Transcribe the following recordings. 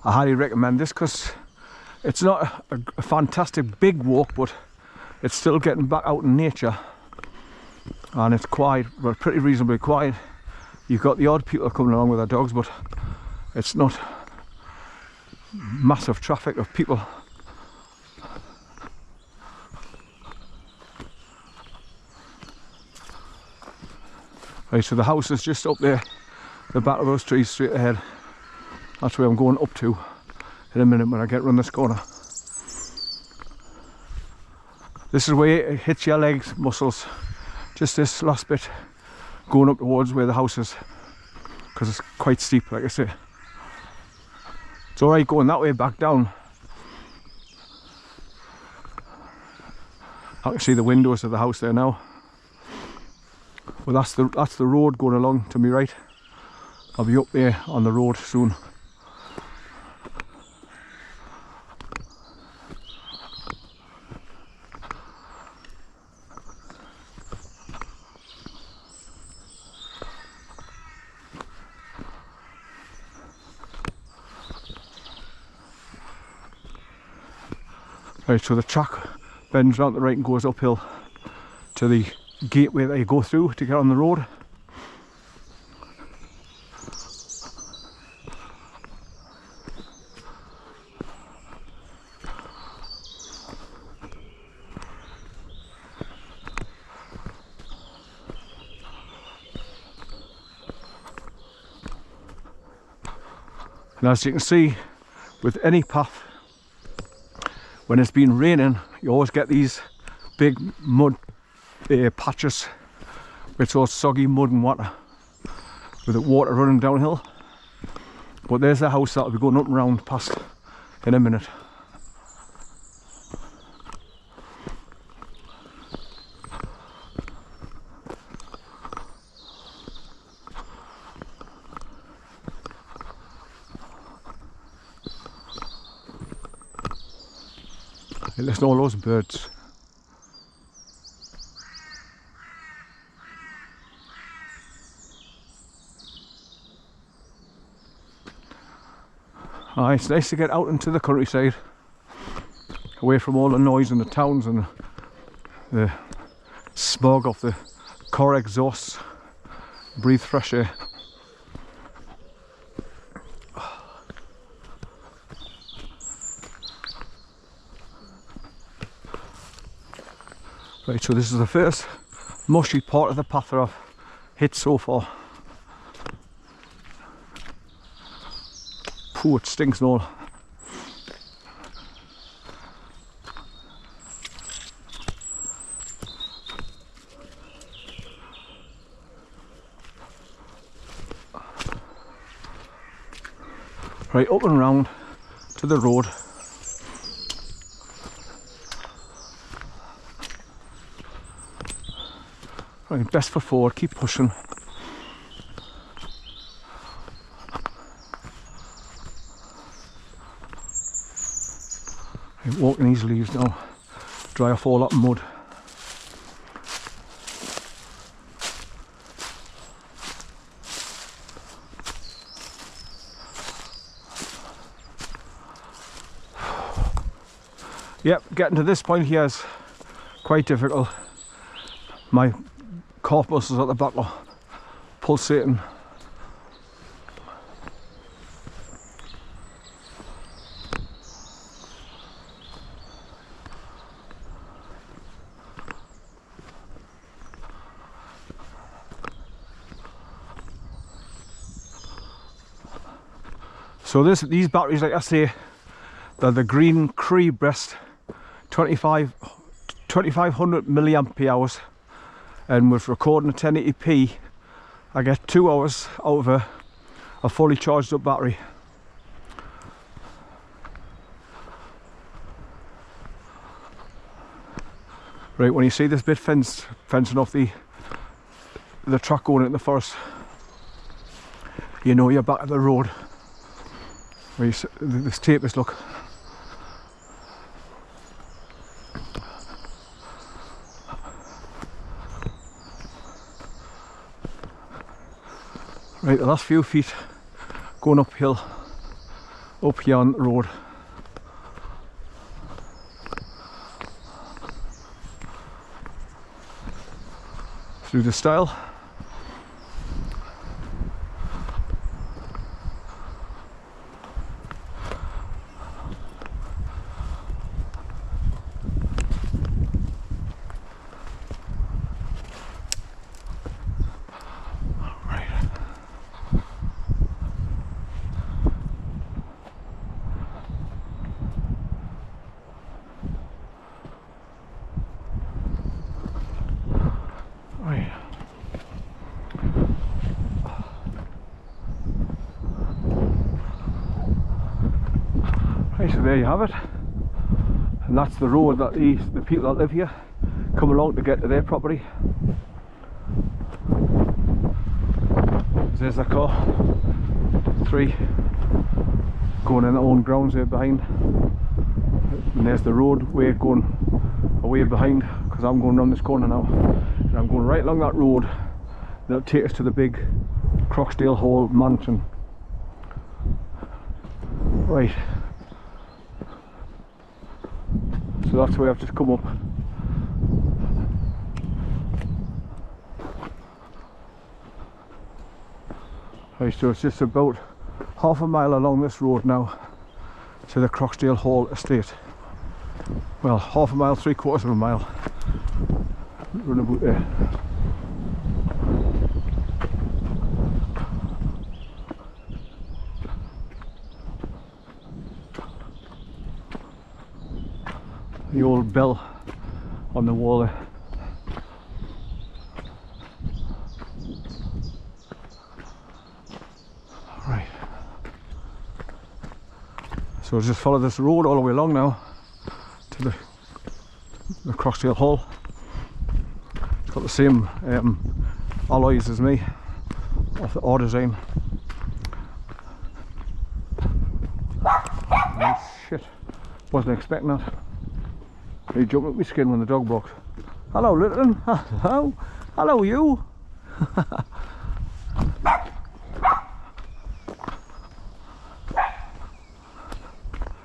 I highly recommend this because it's not a fantastic big walk, but it's still getting back out in nature, and it's quiet, well, pretty reasonably quiet. You've got the odd people coming along with their dogs, but it's not massive traffic of people. Right, so the house is just up there, the back of those trees straight ahead. That's where I'm going up to in a minute when I get around this corner. This is where it hits your legs muscles, just this last bit going up towards where the house is, because it's quite steep, like I say. It's alright going that way back down. I can see the windows of the house there now. Well, that's the road going along to my right. I'll be up there on the road soon. Right, so the track bends round the right and goes uphill to the gateway that you go through to get on the road. And as you can see, with any path, when it's been raining, you always get these big mud patches. It's all soggy mud and water, with the water running downhill. But there's the house that'll be going up and round past in a minute. Listen to all those birds. It's nice to get out into the countryside, away from all the noise in the towns and the smog of the car exhausts. Breathe fresh air. Right, so this is the first mushy part of the path that I've hit so far. Pooh, it stinks and all. Right, up and round to the road. Right, best foot forward, keep pushing. Right, walking these leaves now, dry off all that mud. Yep, getting to this point here is quite difficult. My calf muscles at the back are pulsating. So these batteries, like I say, they're the green Cree breast 2500 milliampere hours, and with recording at 1080p I get 2 hours out of a fully charged up battery. Right, when you see this bit fencing off the track going into the forest, you know you're back at the road. Where this tape is, look. Right, the last few feet going uphill, up here on the road. Through the stile. So there you have it, and that's the road that the people that live here come along to get to their property. There's their car, 3 going in their own grounds there behind, and there's the road way going away behind, because I'm going around this corner now, and I'm going right along that road that'll take us to the big CROXDALE Hall mansion. Right. So that's where I've just come up. Right, so it's just about half a mile along this road now to the CROXDALE Hall estate. Well, half a mile, 3/4 of a mile. Run about there. The old bell on the wall there. Right. So I'll just follow this road all the way along now to the CROXDALE Hall. It's got the same alloys as me, off the R design. Oh, shit, wasn't expecting that. He jumped at my skin when the dog barks. Hello, little one. Hello. Hello, you. I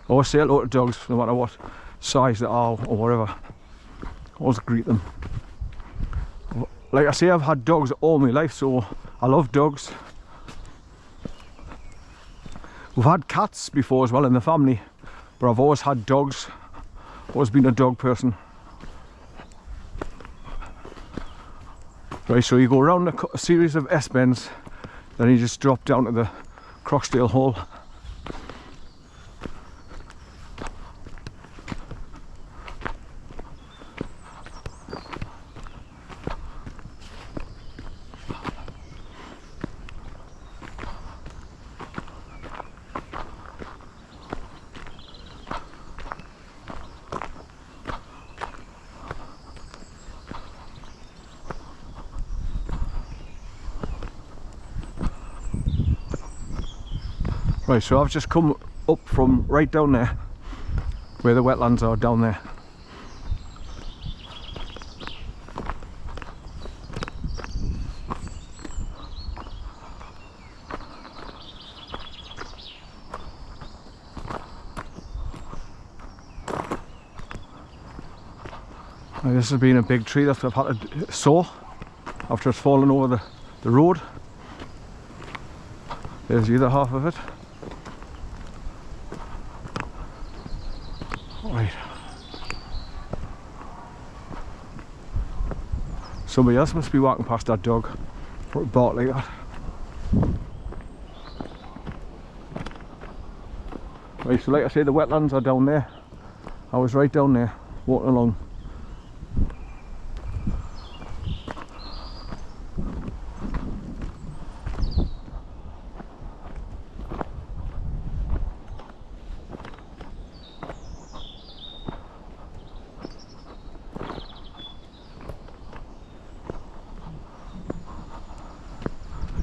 always say hello to dogs, no matter what size they are or whatever. I always greet them. Like I say, I've had dogs all my life, so I love dogs. We've had cats before as well in the family, but I've always had dogs. Always been a dog person. Right, so you go around a series of S-bends, then you just drop down to the CROXDALE Hall. Right, so I've just come up from right down there, where the wetlands are down there. Now, this has been a big tree that I've had to saw after it's fallen over the road. There's the other half of it. Right. Somebody else must be walking past that dog for a bark like that. Right, so like I say, the wetlands are down there. I was right down there, walking along.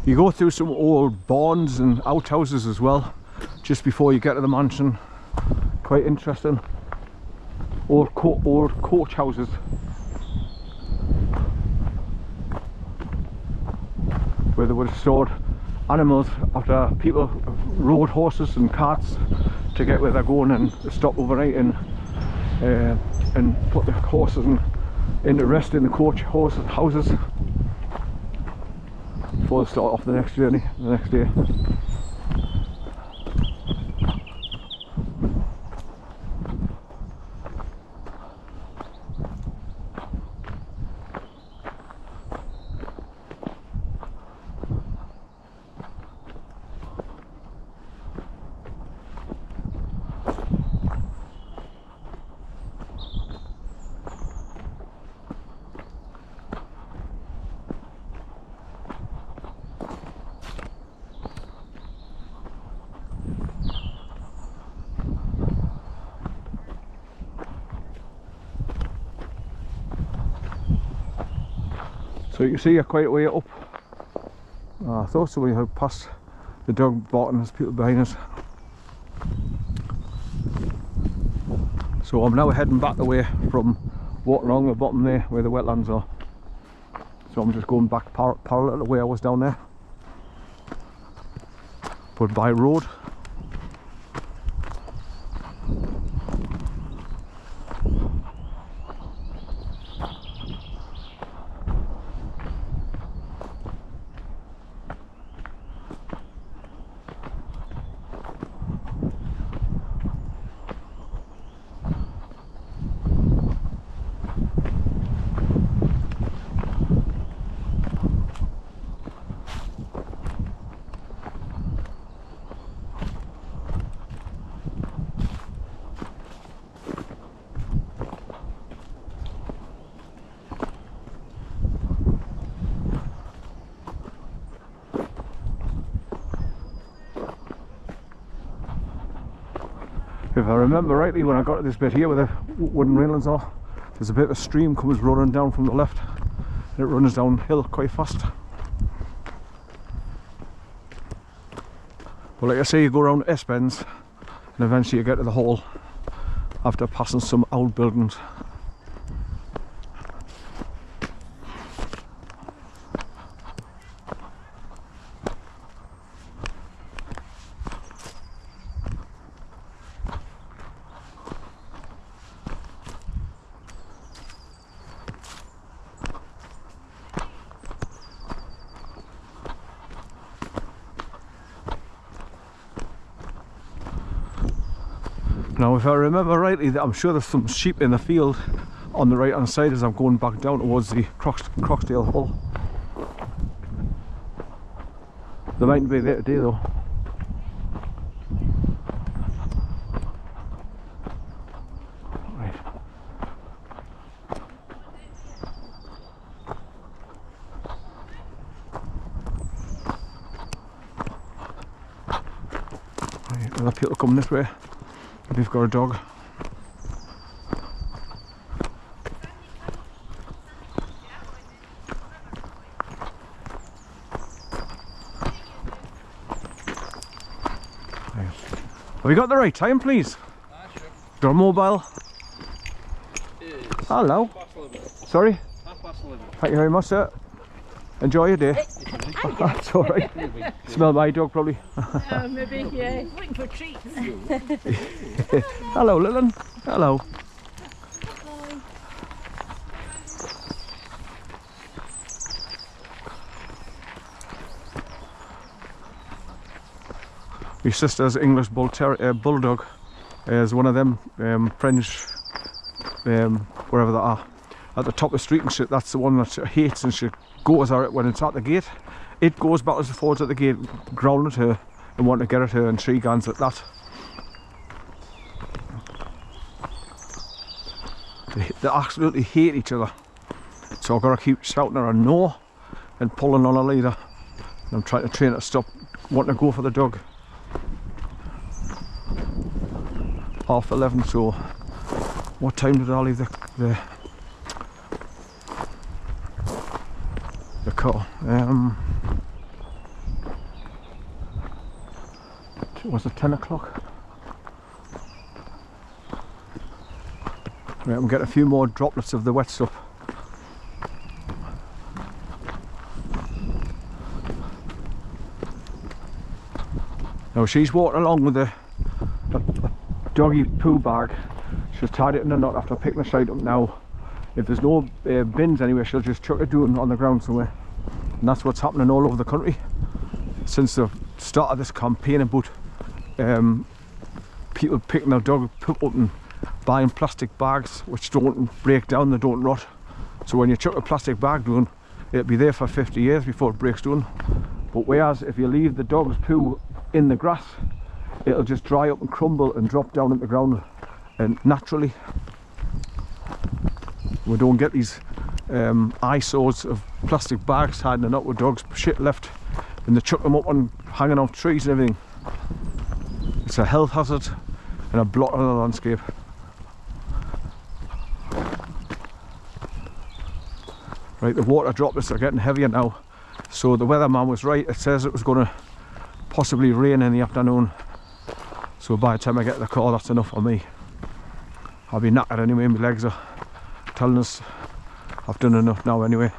You go through some old barns and outhouses as well, just before you get to the mansion. Quite interesting. Old coach houses. Where they would have stored animals after people rode horses and carts to get where they're going and stop overnight and put the horses into rest in the coach houses before they start off the next journey the next day. So you can see you're quite a way up. I thought so when you had passed the dog barking, there's people behind us. So I'm now heading back away from walking along the bottom there where the wetlands are. So I'm just going back parallel to where I was down there, but by road. If I remember rightly, when I got to this bit here where the wooden railings are, there's a bit of a stream comes running down from the left and it runs downhill quite fast. But like I say, you go around S-bends and eventually you get to the hall after passing some old buildings. Now if I remember rightly, I'm sure there's some sheep in the field on the right hand side as I'm going back down towards the CROXDALE Hall. They mightn't be there today though. Right. Right, other people coming this way. They've got a dog. Have we got the right time, please? Sure. Your mobile. Hello. Sorry? 11:30. Thank you very much, sir. Enjoy your day. That's all right. Smell my dog, probably. Maybe, yeah. Looking for treats. Hello, Lillian. Hello. My sister's English bulldog is one of them French, wherever they are, at the top of the street and shit. That's the one that she hates, and she goes at it when it's at the gate. It goes backwards and forwards at the gate, growling at her and wanting to get at her, and she guns at that. They absolutely hate each other. So I've got to keep shouting at her no and pulling on her leader. And I'm trying to train her to stop wanting to go for the dog. 11:30, so what time did I leave the car? Was it 10 o'clock? Right, I'm getting a few more droplets of the wet stuff. Now she's walking along with a doggy poo bag. She's tied it in a knot after picking the side up now. If there's no bins anywhere, she'll just chuck it down on the ground somewhere. And that's what's happening all over the country since the start of this campaign about people picking their dog poop up and buying plastic bags which don't break down, they don't rot. So when you chuck a plastic bag down, it'll be there for 50 years before it breaks down. But whereas if you leave the dog's poo in the grass, it'll just dry up and crumble and drop down into the ground, and naturally we don't get these eyesores of plastic bags hiding it up with dogs shit left, and they chuck them up and hanging off trees and everything. It's a health hazard and a blot on the landscape. Right, the water droplets are getting heavier now, so the weatherman was right. It says it was going to possibly rain in the afternoon, so by the time I get to the car, that's enough for me. I'll be knackered anyway, my legs are telling us I've done enough now anyway.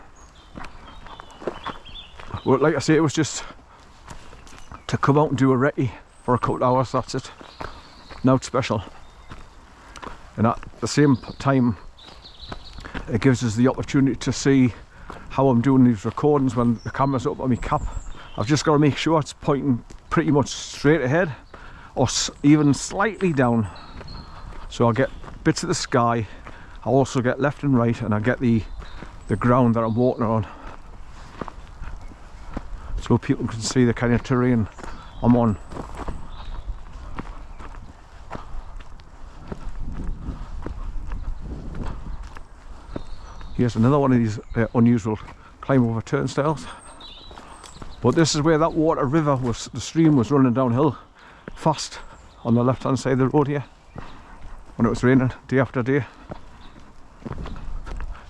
But like I say, it was just to come out and do a recce for a couple of hours, that's it. Nothing special. And at the same time, it gives us the opportunity to see how I'm doing these recordings when the camera's up on my cap. I've just got to make sure it's pointing pretty much straight ahead or even slightly down, so I'll get bits of the sky. I'll also get left and right, and I get the ground that I'm walking on, so people can see the kind of terrain I'm on. Here's another one of these unusual climb over turnstiles. But this is where that water river was, the stream was running downhill fast on the left hand side of the road here when it was raining day after day.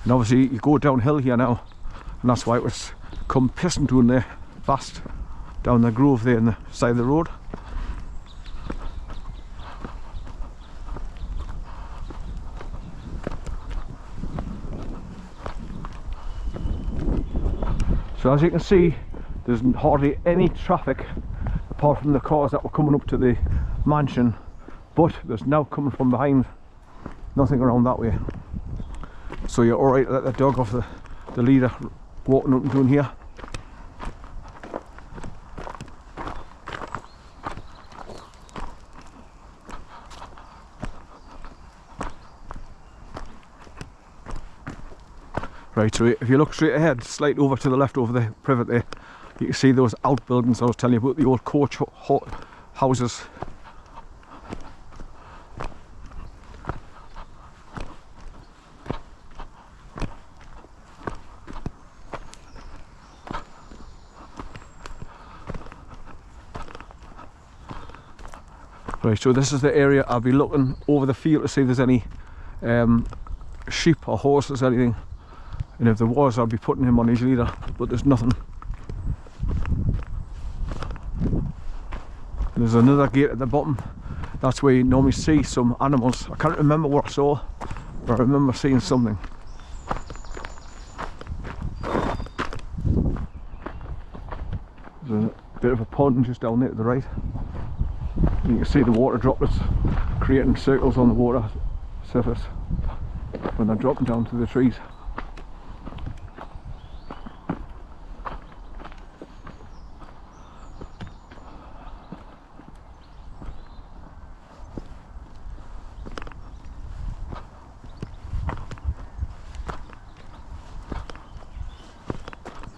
And obviously you go downhill here now, and that's why it was come pissing down there fast down the grove there on the side of the road. So as you can see, there's hardly any traffic apart from the cars that were coming up to the mansion, but there's now coming from behind, nothing around that way. So you're alright to let the dog off the leader walking up and down here. Right, so if you look straight ahead, slightly over to the left over the privet there, you can see those outbuildings I was telling you about, the old coach houses. Right, so this is the area I'll be looking over the field to see if there's any sheep or horses or anything. And if there was, I'll be putting him on his leader, but there's nothing. There's another gate at the bottom. That's where you normally see some animals. I can't remember what I saw, but I remember seeing something. There's a bit of a pond just down there to the right. You can see the water droplets creating circles on the water surface when they're dropping down to the trees.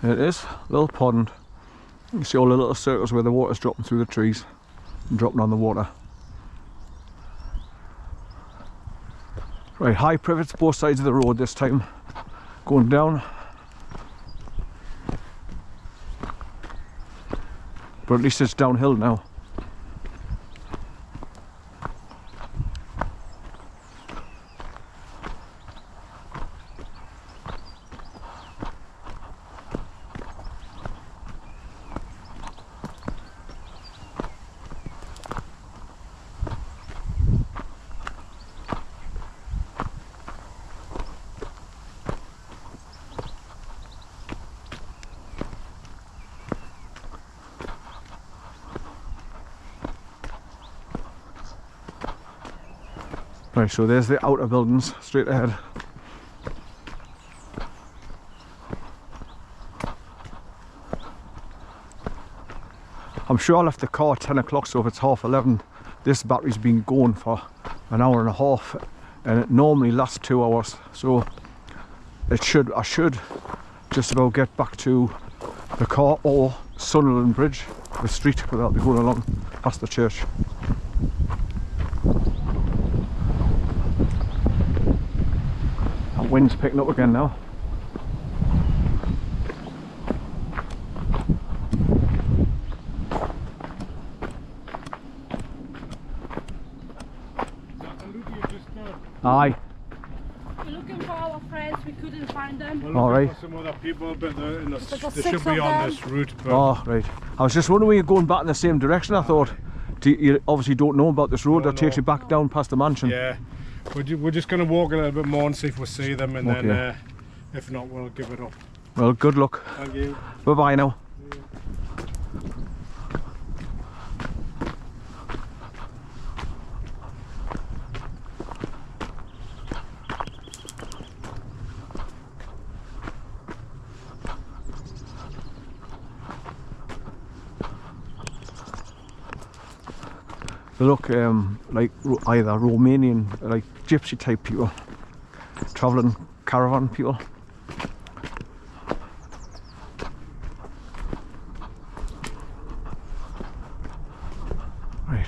There it is, little pond. You can see all the little circles where the water's dropping through the trees and dropping on the water. Right, high privets both sides of the road this time, going down. But at least it's downhill now. Right, so there's the outer buildings straight ahead. I'm sure I left the car at 10 o'clock, so if it's 11:30, this battery's been going for an hour and a half, and it normally lasts 2 hours. So I should just about get back to the car or Sunderland Bridge, the street, without be going along past the church. That wind's picking up again now. Aye. We're looking for our friends, we couldn't find them. We're All looking right. for some other people, but they six should be of on them. this route. But Oh, right. I was just wondering when you're going back in the same direction. I thought, you obviously don't know about this road that takes you back down past the mansion. yeah, we're just going to walk a little bit more and see if we see them, and Okay. then if not, we'll give it up. Well, good luck. Thank you. Bye-bye now. They look like either Romanian, like gypsy type people, travelling caravan people. Right.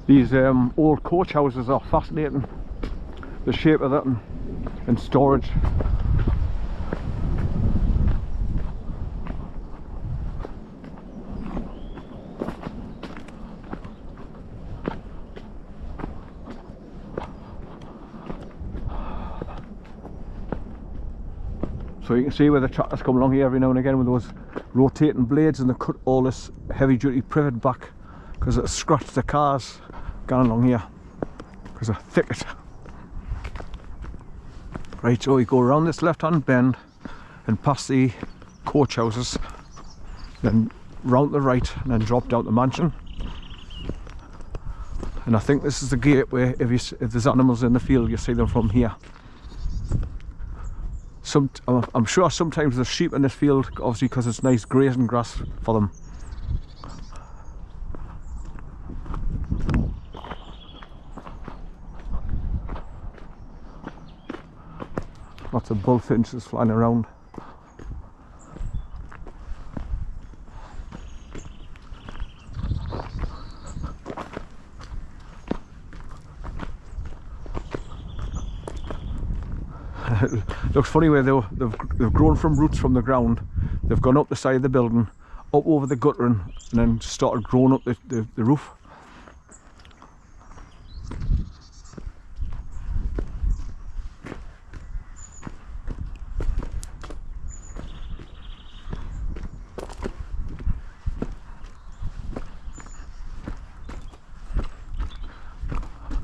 These old coach houses are fascinating. The shape of that and storage. So you can see where the tractors come along here every now and again with those rotating blades, and they cut all this heavy duty privet back because it scratched the cars going along here because of thicket. Right, so we go around this left hand bend and past the coach houses, then round the right and then drop down the mansion. And I think this is the gate where if there's animals in the field, you see them from here. I'm sure sometimes there's sheep in this field, obviously because it's nice grazing grass for them. Lots of bullfinches flying around. It looks funny where they've grown from roots from the ground. They've gone up the side of the building, up over the guttering, and then started growing up the roof.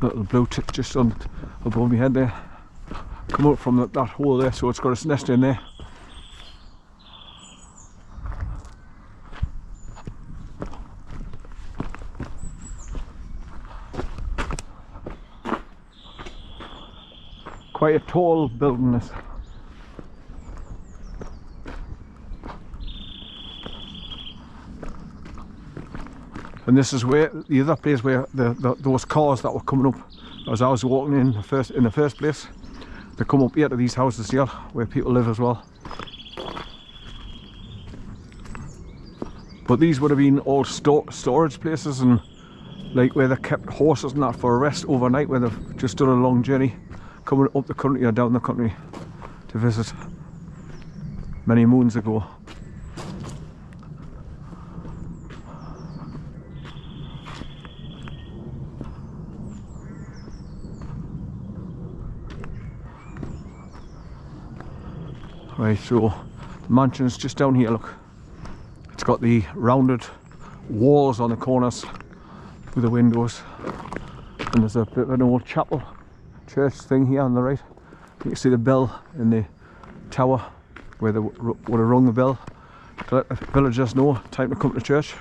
Little blue tick just on above my head there. Come up from that hole there, so it's got its nest in there. Quite a tall building this. And this is where the other place where those cars that were coming up as I was walking in the first place, they come up here to these houses here where people live as well. But these would have been all storage places, and like where they kept horses and that for a rest overnight, where they've just done a long journey coming up the country or down the country to visit many moons ago. Right, so the mansion's just down here, look. It's got the rounded walls on the corners, with the windows. And there's a bit of an old chapel church thing here on the right. You can see the bell in the tower where they would have rung the bell to let the villagers know time to come to church.